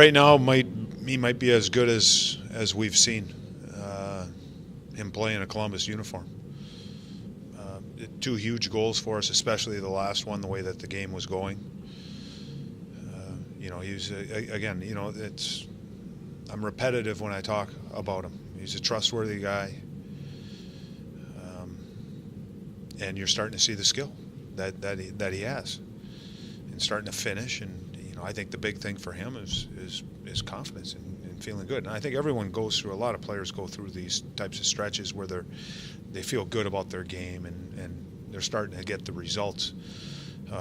right now he might be as good as we've seen him play in a Columbus uniform. 2 huge goals for us, especially the last one, the way that the game was going. He's again, I'm repetitive when I talk about him. He's a trustworthy guy, and you're starting to see the skill that he has, and starting to finish. And I think the big thing for him is confidence and feeling good. And I think everyone goes through. A lot of players go through these types of stretches where they feel good about their game and they're starting to get the results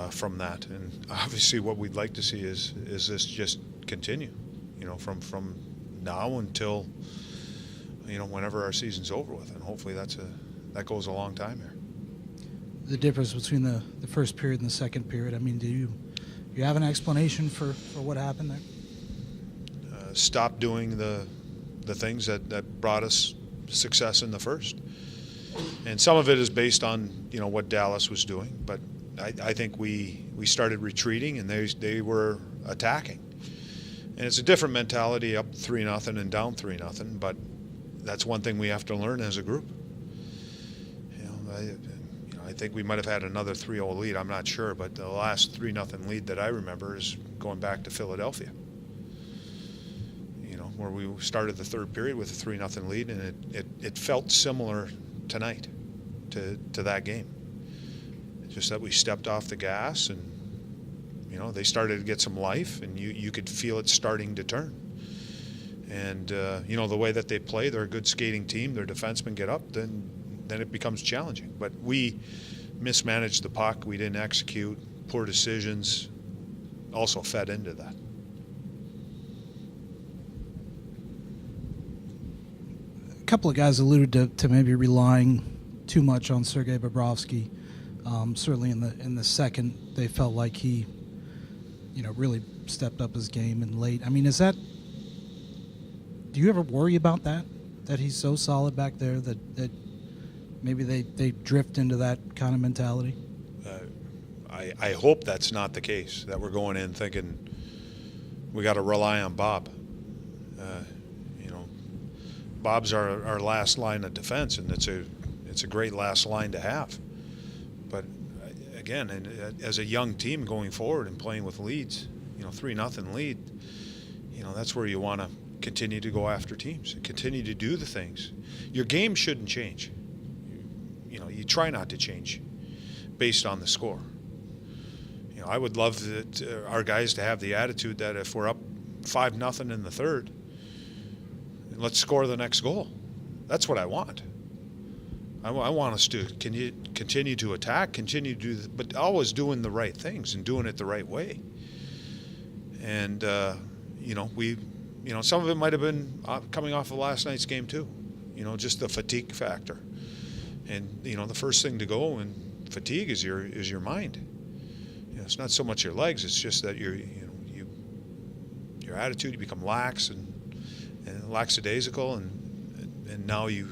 from that. And obviously, what we'd like to see is this just continue, from now until whenever our season's over with, and hopefully that goes a long time here. The difference between the first period and the second period. I mean, do you have an explanation for what happened there? Stop doing the things that brought us success in the first. And some of it is based on what Dallas was doing, but I think we started retreating and they were attacking. And it's a different mentality, up 3-0 and down 3-0, but that's one thing we have to learn as a group. I think we might have had another 3-0 lead, I'm not sure, but the last 3-0 lead that I remember is going back to Philadelphia. Where we started the third period with a 3-0 lead, and it felt similar tonight to that game. It's just that we stepped off the gas and they started to get some life, and you could feel it starting to turn. And the way that they play, they're a good skating team, their defensemen get up, then it becomes challenging. But we mismanaged the puck, we didn't execute, poor decisions also fed into that. A couple of guys alluded to maybe relying too much on Sergei Bobrovsky. Certainly in the second, they felt like he, really stepped up his game and late. I mean, do you ever worry about that he's so solid back there that maybe they drift into that kind of mentality? I hope that's not the case, that we're going in thinking we got to rely on Bob. Bob's our last line of defense, and it's a great last line to have. But again, as a young team going forward and playing with leads, 3-0 lead, that's where you want to continue to go after teams and continue to do the things. Your game shouldn't change. You try not to change based on the score. I would love our guys to have the attitude that if we're up 5-0 in the third, let's score the next goal. That's what I want. I want us to continue to attack, continue to do, but always doing the right things and doing it the right way. And some of it might have been coming off of last night's game too. Just the fatigue factor. And the first thing to go in fatigue is your mind. It's not so much your legs; it's just that your attitude. You become lax and lackadaisical, and now you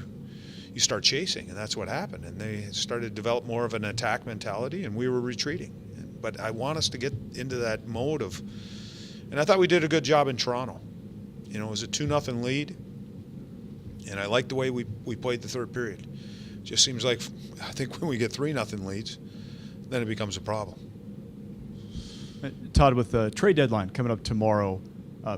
start chasing, and that's what happened. And they started to develop more of an attack mentality, and we were retreating. But I want us to get into that mode of, and I thought we did a good job in Toronto. It was a 2-0 lead, and I liked the way we played the third period. It just seems like, I think when we get 3-0 leads, then it becomes a problem. Todd, with the trade deadline coming up tomorrow,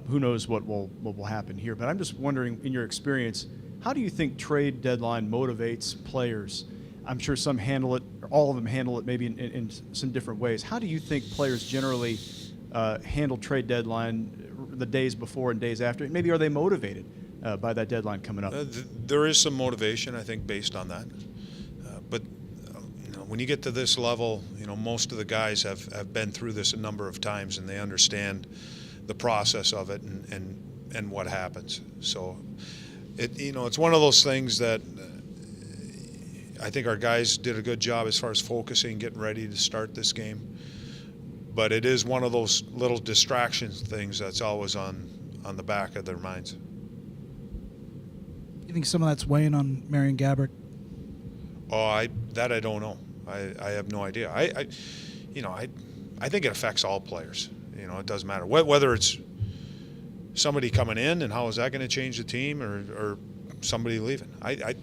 who knows what will happen here, but I'm just wondering, in your experience, how do you think trade deadline motivates players? I'm sure some handle it, or all of them handle it maybe in some different ways. How do you think players generally handle trade deadline the days before and days after? Maybe are they motivated by that deadline coming up? There is some motivation, I think, based on that. But when you get to this level, most of the guys have been through this a number of times, and they understand the process of it and what happens. So it's one of those things that I think our guys did a good job as far as focusing, getting ready to start this game. But it is one of those little distraction things that's always on the back of their minds. You think some of that's weighing on Marian Gaborik? Oh, I don't know. I have no idea. I think it affects all players. It doesn't matter whether it's somebody coming in, and how is that going to change the team, or somebody leaving? I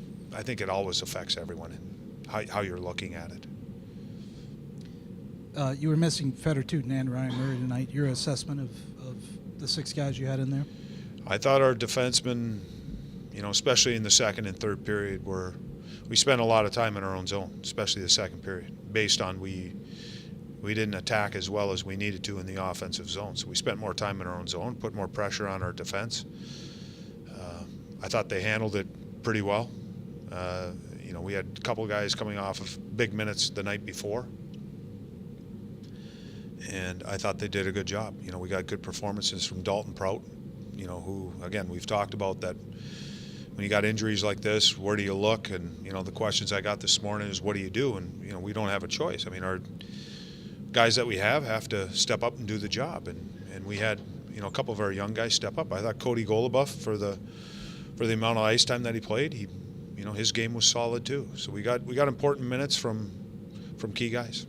think it always affects everyone and how you're looking at it. You were missing Feder Tootin and Ryan Murray tonight. Your assessment of the 6 guys you had in there? I thought our defensemen, especially in the second and third period, we spent a lot of time in our own zone, especially the second period, based on we didn't attack as well as we needed to in the offensive zone. So we spent more time in our own zone, put more pressure on our defense. I thought they handled it pretty well. We had a couple guys coming off of big minutes the night before, and I thought they did a good job. We got good performances from Dalton Prout, who, again, we've talked about that when you got injuries like this, where do you look? And, the questions I got this morning is, what do you do? And, we don't have a choice. I mean, our guys that we have to step up and do the job. And we had, a couple of our young guys step up. I thought Cody Goluboff, for the amount of ice time that he played, his game was solid too. So we got important minutes from key guys.